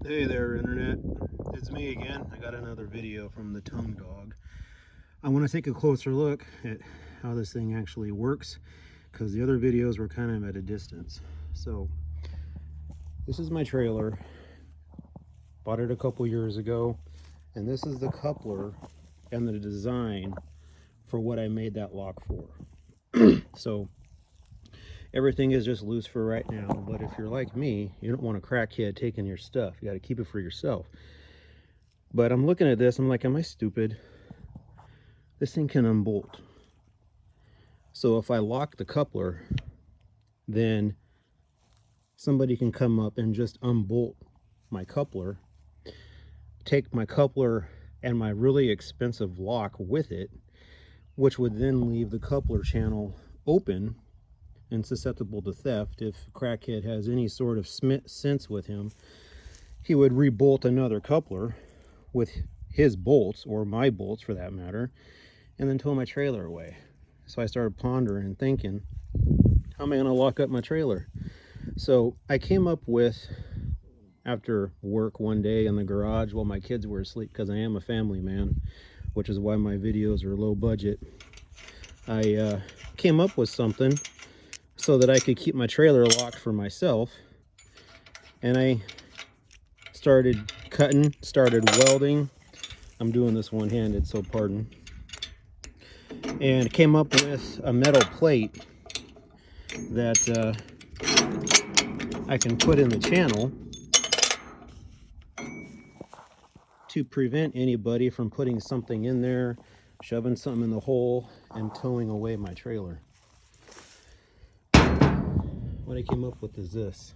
Hey there, Internet. It's me again. I got another video from the Tongue Dog. I want to take a closer look at how this thing actually works because the other videos were kind of at a distance. So, this is my trailer. Bought it a couple years ago, and this is the coupler and the design for what I made that lock for. So, everything is just loose for right now, but if you're like me, you don't want a crackhead taking your stuff. You got to keep it for yourself. But I'm looking at this, I'm like, am I stupid? This thing can unbolt. So if I lock the coupler, then somebody can come up and just unbolt my coupler, take my coupler and my really expensive lock with it, which would then leave the coupler channel open and susceptible to theft. If crackhead has any sort of sense with him, he would rebolt another coupler with his bolts, or my bolts for that matter, and then tow my trailer away. So I started pondering and thinking, how am I going to lock up my trailer? So I came up with, after work one day in the garage while my kids were asleep, because I am a family man, which is why my videos are low budget, I came up with something so that I could keep my trailer locked for myself. And I started cutting, started welding. I'm doing this one-handed, so pardon. And came up with a metal plate that I can put in the channel to prevent anybody from putting something in there, shoving something in the hole, and towing away my trailer. What I came up with is this.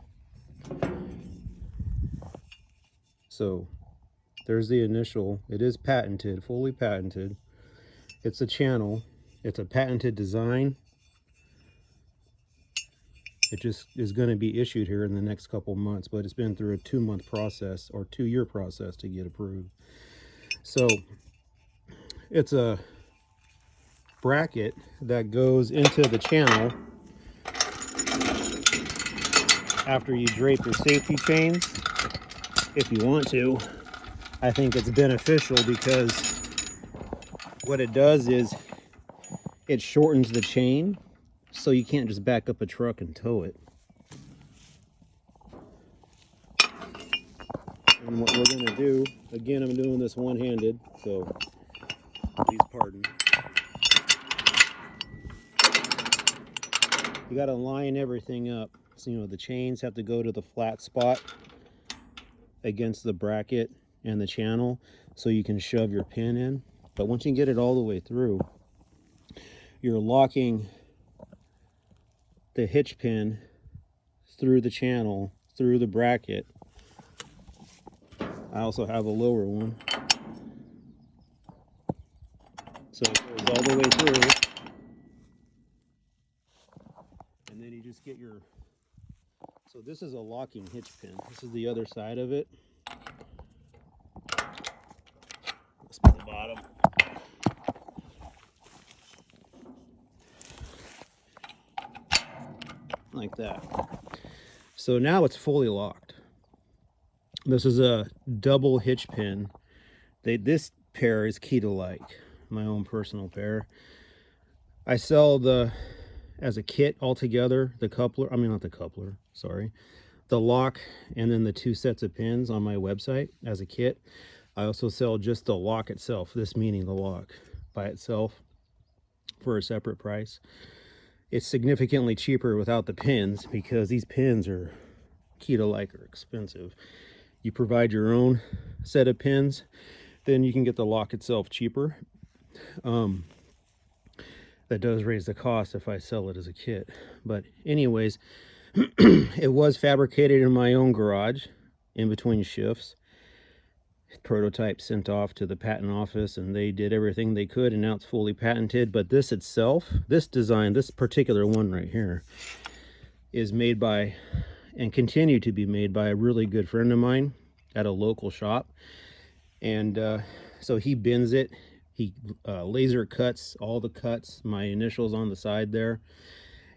So there's the initial. It is patented, fully patented. It's a channel. It's a patented design. It just is going to be issued here in the next couple months, but it's been through a 2-month process or 2-year process to get approved. So it's a bracket that goes into the channel after you drape your safety chains, if you want to. I think it's beneficial because what it does is it shortens the chain, so you can't just back up a truck and tow it. And what we're going to do, again, I'm doing this one-handed, so please pardon. You got to line everything up. So, the chains have to go to the flat spot against the bracket and the channel so you can shove your pin in. But once you get it all the way through, you're locking the hitch pin through the channel, through the bracket. I also have a lower one. So it goes all the way through. And then you just get your... So this is a locking hitch pin. This is the other side of it. Let's put the bottom. Like that. So now it's fully locked. This is a double hitch pin. This pair is key to like, my own personal pair. I sell as a kit altogether, the lock and then the 2 sets of pins on my website as a kit. I also sell just the lock itself, this meaning the lock by itself, for a separate price. It's significantly cheaper without the pins because these pins are key to like are expensive. You provide your own set of pins, then you can get the lock itself cheaper. That does raise the cost if I sell it as a kit. But anyways, it was fabricated in my own garage in between shifts. Prototype sent off to the patent office and they did everything they could, and now it's fully patented. But this itself, this design, this particular one right here, is made by and continue to be made by a really good friend of mine at a local shop. And so he bends it, he laser cuts all the cuts, my initials on the side there,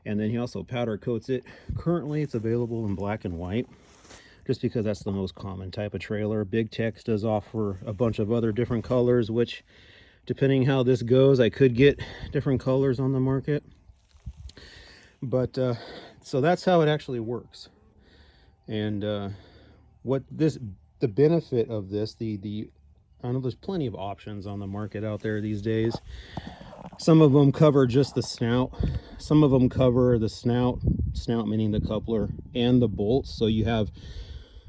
and then he also powder coats it. Currently it's available in black and white. just because that's the most common type of trailer. Big Tex does offer a bunch of other different colors, which, depending how this goes, I could get different colors on the market. But so that's how it actually works. And the benefit of this, I know there's plenty of options on the market out there these days. Some of them cover just the snout. Some of them cover the snout meaning the coupler, and the bolts. So you have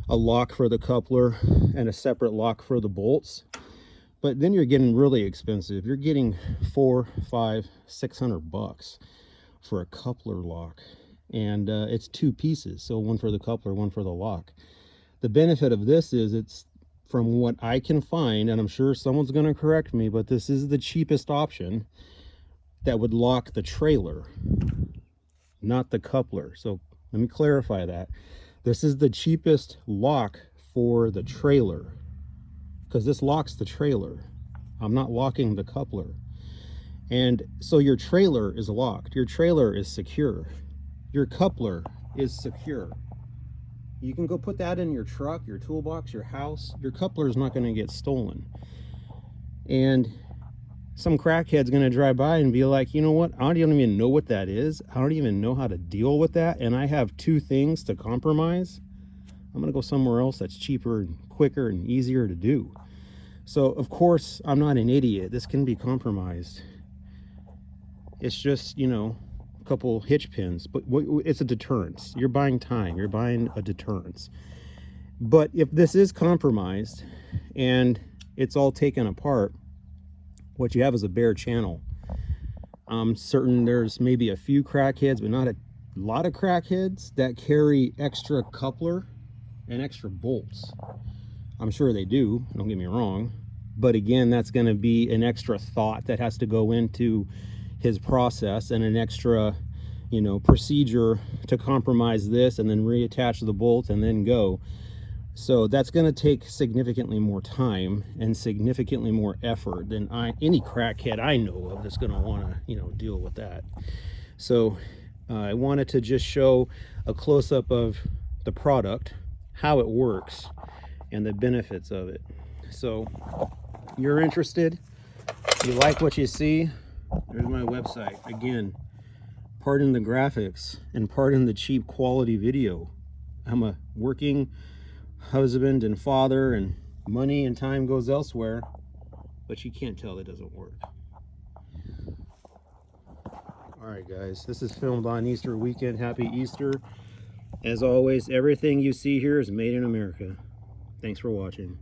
a lock for the coupler and a separate lock for the bolts. But then you're getting really expensive. You're getting $400, $500, $600 for a coupler lock. And it's two pieces. So one for the coupler, one for the lock. The benefit of this is, it's, from what I can find, and I'm sure someone's going to correct me, but this is the cheapest option that would lock the trailer, not the coupler. So let me clarify that. This is the cheapest lock for the trailer, because this locks the trailer. I'm not locking the coupler. And so your trailer is locked. Your trailer is secure. Your coupler is secure. You can go put that in your truck, your toolbox, your house. Your coupler is not going to get stolen. And some crackhead's going to drive by and be like, you know what? I don't even know what that is. I don't even know how to deal with that. And I have two things to compromise. I'm going to go somewhere else that's cheaper and quicker and easier to do. So, of course, I'm not an idiot. This can be compromised. It's just, you know, a couple hitch pins, but it's a deterrence. You're buying time. You're buying a deterrence. But if this is compromised and it's all taken apart, what you have is a bare channel. I'm certain there's maybe a few crackheads, but not a lot of crackheads that carry extra coupler and extra bolts. I'm sure they do, don't get me wrong. But again, that's going to be an extra thought that has to go into his process, and an extra, you know, procedure to compromise this and then reattach the bolt and then go. So that's going to take significantly more time and significantly more effort than any crackhead I know of that's going to want to, you know, deal with that. So I wanted to just show a close-up of the product, how it works, and the benefits of it. So you're interested, you like what you see, there's my website. Again, pardon the graphics and pardon the cheap quality video. I'm a working husband and father, and money and time goes elsewhere, but you can't tell it doesn't work. All right, guys, this is filmed on Easter weekend. Happy Easter. As always, everything you see here is made in America. Thanks for watching.